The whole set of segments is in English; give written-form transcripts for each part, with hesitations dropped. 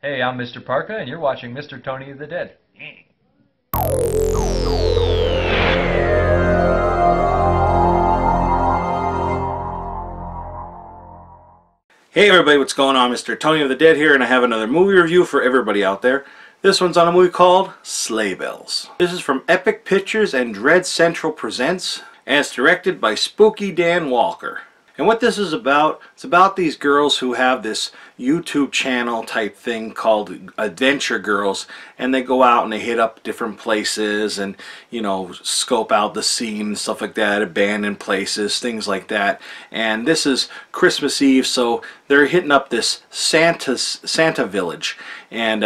Hey, I'm Mr. Parka, and you're watching Mr. Tony of the Dead. Hey everybody, what's going on? Mr. Tony of the Dead here, and I have another movie review for everybody out there. This one's on a movie called Sleigh Bells. This is from Epic Pictures and Dread Central Presents, and it's directed by Spooky Dan Walker. And what this is about, it's about these girls who have this YouTube channel type thing called Adventure Girls, and they go out and they hit up different places and, you know, scope out the scene and stuff like that, abandoned places, things like that. And this is Christmas Eve, so they're hitting up this Santa village, and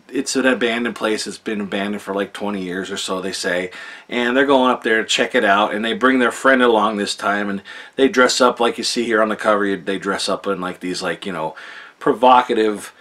it's an abandoned place. It's been abandoned for like 20 years or so, they say, and they're going up there to check it out, and they bring their friend along this time, and they dress up like you see here on the cover. They dress up in like these, like, you know, provocative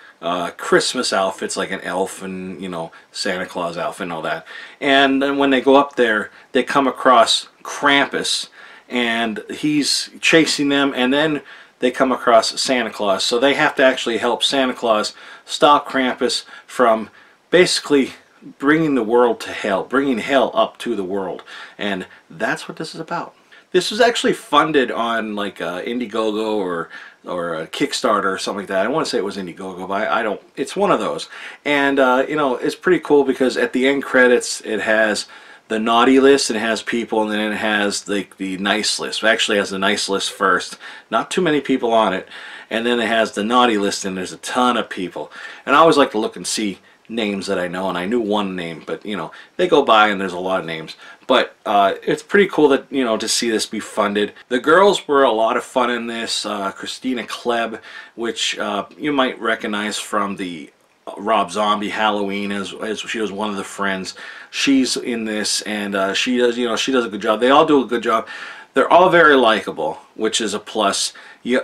Christmas outfits, like an elf and, you know, Santa Claus outfit and all that. And then when they go up there, they come across Krampus, and he's chasing them, and then they come across Santa Claus. So they have to actually help Santa Claus stop Krampus from basically bringing the world to hell, bringing hell up to the world. And that's what this is about. This was actually funded on like Indiegogo or a Kickstarter or something like that. I want to say it was Indiegogo, but I don't. It's one of those. And you know, it's pretty cool because at the end credits it has the naughty list, and it has people, and then it has the nice list. It actually has the nice list first. Not too many people on it. And then it has the naughty list, and there's a ton of people. And I always like to look and see names that I know, and I knew one name, but you know, they go by and there's a lot of names. But it's pretty cool that, you know, to see this be funded. The girls were a lot of fun in this. Christina Klebb, which you might recognize from the Rob Zombie Halloween, as she was one of the friends. She's in this, and she does, you know, she does a good job. They all do a good job. They're all very likable, which is a plus.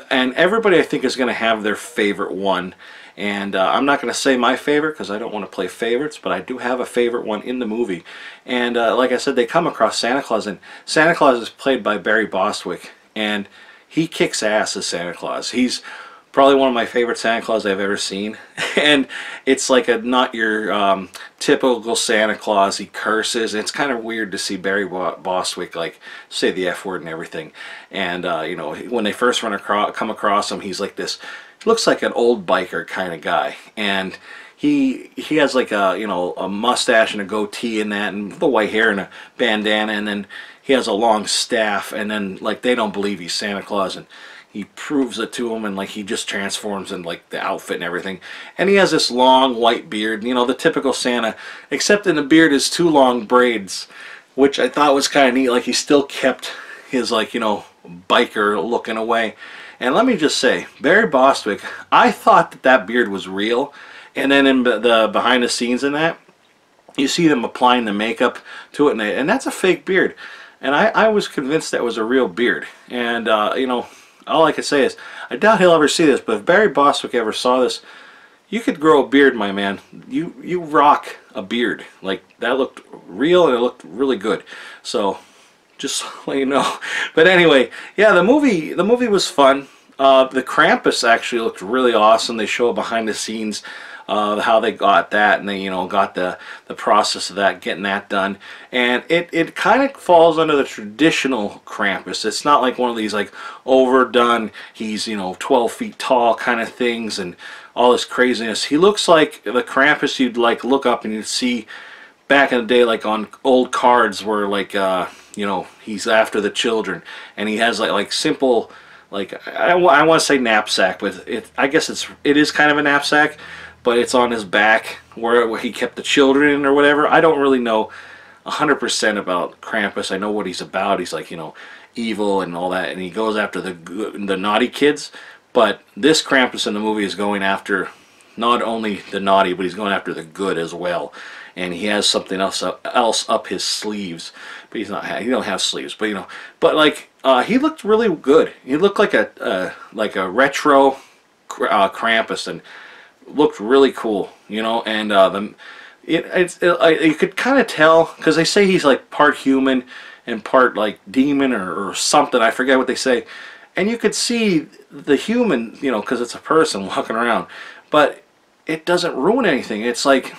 And everybody, I think, is going to have their favorite one. And I'm not going to say my favorite because I don't want to play favorites, but I do have a favorite one in the movie. And like I said, they come across Santa Claus, and Santa Claus is played by Barry Bostwick, and he kicks ass as Santa Claus. He's probably one of my favorite Santa Claus I've ever seen. And it's like a not your typical Santa Claus. He curses. It's kind of weird to see Barry Bostwick like say the F word and everything. And you know, when they first come across him, he's like this, looks like an old biker kind of guy. And he has like a, you know, a mustache and a goatee and that, and the white hair and a bandana, and then he has a long staff, and then like they don't believe he's Santa Claus, and he proves it to him, and like he just transforms in like the outfit and everything. And he has this long white beard, you know, the typical Santa, except in the beard is two long braids, which I thought was kind of neat. Like he still kept his, like, you know, biker looking away. And let me just say, Barry Bostwick, I thought that that beard was real, and then in the behind the scenes in that, you see them applying the makeup to it, and that's a fake beard. And I was convinced that was a real beard. And you know, all I can say is, I doubt he'll ever see this, but if Barry Bostwick ever saw this, you could grow a beard, my man. You rock a beard. Like, that looked real, and it looked really good. So, just so you know. But anyway, yeah, the movie was fun. The Krampus actually looked really awesome. They show behind the scenes how they got that, and they, you know, got the process of that, getting that done. And it kind of falls under the traditional Krampus. It's not like one of these like overdone, he's, you know, 12 feet tall kind of things and all this craziness. He looks like the Krampus you'd like look up and you'd see back in the day, like on old cards where like you know, he's after the children, and he has like simple, like, I want to say knapsack, but I guess it is kind of a knapsack, but it's on his back where he kept the children or whatever. I don't really know 100% about Krampus. I know what he's about. He's like, you know, evil and all that, and he goes after the naughty kids. But this Krampus in the movie is going after not only the naughty, but he's going after the good as well. And he has something else up his sleeves, but he don't have sleeves. But you know, but like he looked really good. He looked like a retro Krampus, and looked really cool, you know. And you could kind of tell, because they say he's like part human and part like demon or something. I forget what they say. And you could see the human, you know, because it's a person walking around. But it doesn't ruin anything. It's like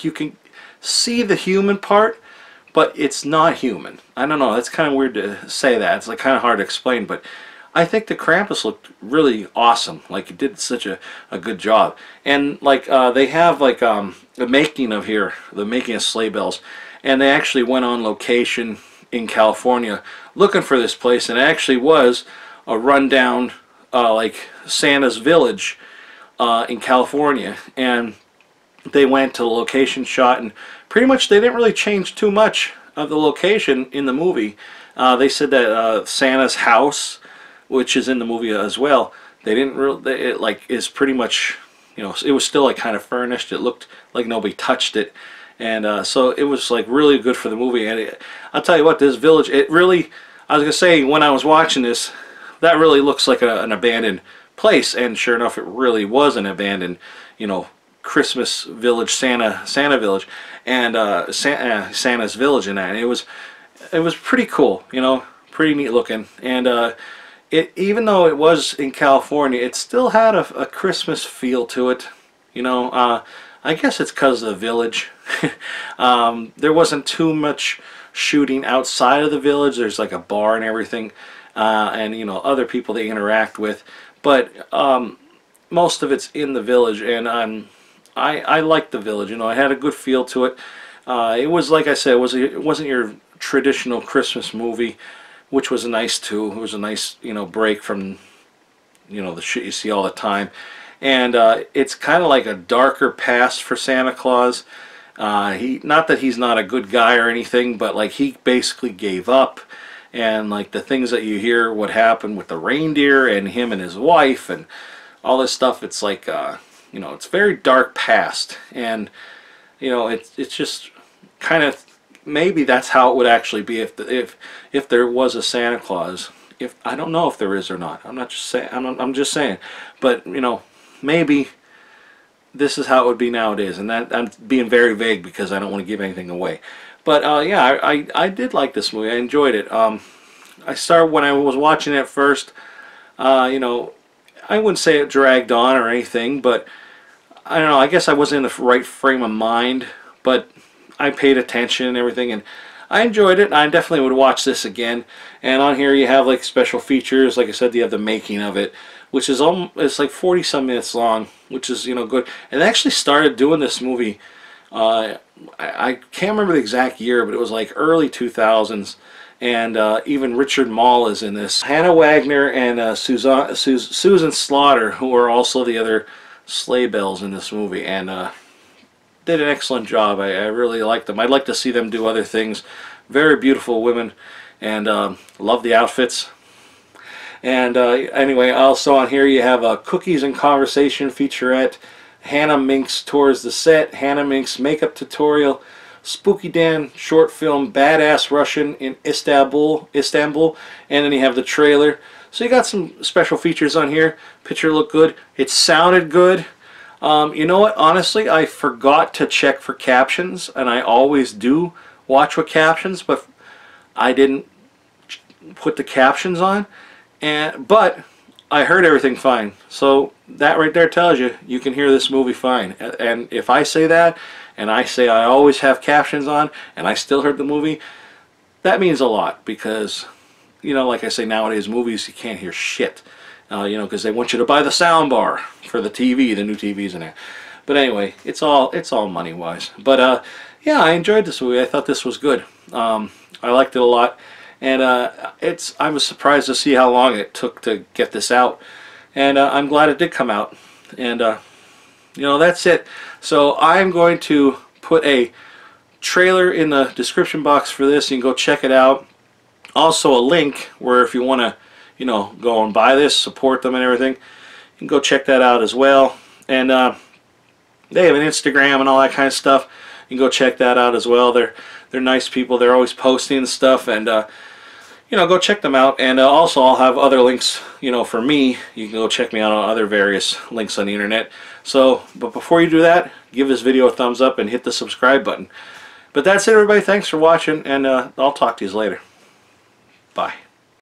you can see the human part, but it's not human. I don't know. It's kind of weird to say that. It's like kind of hard to explain, but I think the Krampus looked really awesome. Like, it did such a good job. And like they have like the making of Sleigh Bells, and they actually went on location in California looking for this place, and it actually was a rundown like Santa's village in California, and they went to the location shot, and pretty much they didn't really change too much of the location in the movie. They said that Santa's house, which is in the movie as well, they didn't really, it like is pretty much, you know, it was still like kind of furnished. It looked like nobody touched it, and so it was like really good for the movie. And I'll tell you what, this village, it really, I was gonna say when I was watching this, that really looks like an abandoned place, and sure enough, it really was an abandoned, you know, Christmas village, Santa village, and Santa's village in that. And it was pretty cool, you know, pretty neat looking. And it, even though it was in California, it still had a Christmas feel to it, you know. I guess it's because of the village. There wasn't too much shooting outside of the village. There's like a bar and everything, and you know, other people they interact with, but most of it's in the village. And I liked the village, you know. I had a good feel to it. It was, like I said, it wasn't your traditional Christmas movie, which was nice too. It was a nice, you know, break from, you know, the shit you see all the time. And it's kind of like a darker past for Santa Claus. Not that he's not a good guy or anything, but like he basically gave up. And like the things that you hear, what happened with the reindeer and him and his wife and all this stuff, it's like, you know, it's very dark past. And, you know, it's just kind of, maybe that's how it would actually be if there was a Santa Claus. If I don't know if there is or not. I'm not just saying. I'm just saying. But you know, maybe this is how it would be nowadays. And that I'm being very vague because I don't want to give anything away. But yeah, I did like this movie. I enjoyed it. I started when I was watching it first. You know, I wouldn't say it dragged on or anything, but I don't know. I guess I wasn't in the right frame of mind, but I paid attention and everything, and I enjoyed it. I definitely would watch this again. And on here you have like special features. Like I said, you have the making of it, which is it's like 40-some minutes long, which is, you know, good. And they actually started doing this movie. I can't remember the exact year, but it was like early 2000s. And even Richard Mall is in this. Hannah Wagner and Susan Slaughter, who are also the other sleigh bells in this movie, and did an excellent job. I really liked them. I'd like to see them do other things. Very beautiful women, and love the outfits. And anyway, also on here you have a Cookies and Conversation featurette, Hannah Minx tours the set, Hannah Minx makeup tutorial, Spooky Dan short film Badass Russian in Istanbul, and then you have the trailer. So you got some special features on here. Picture looked good. It sounded good. You know what? Honestly, I forgot to check for captions, and I always do watch with captions, but I didn't put the captions on. But I heard everything fine. So that right there tells you you can hear this movie fine. And if I say that, and I say I always have captions on, and I still heard the movie, that means a lot, because, you know, like I say, nowadays movies you can't hear shit. You know, because they want you to buy the sound bar for the TV, the new TVs in there. But anyway, it's all money wise. But yeah, I enjoyed this movie. I thought this was good. I liked it a lot, and I was surprised to see how long it took to get this out, and I'm glad it did come out. And you know, that's it. So I'm going to put a trailer in the description box for this. You can go check it out. Also a link where if you want to, you know, go and buy this, support them and everything, you can go check that out as well. And they have an Instagram and all that kind of stuff. You can go check that out as well. They're nice people. They're always posting stuff, and you know, go check them out. And also I'll have other links, you know, for me. You can go check me out on other various links on the internet. So, but before you do that, give this video a thumbs up and hit the subscribe button. But that's it, everybody. Thanks for watching, and I'll talk to you later. Bye.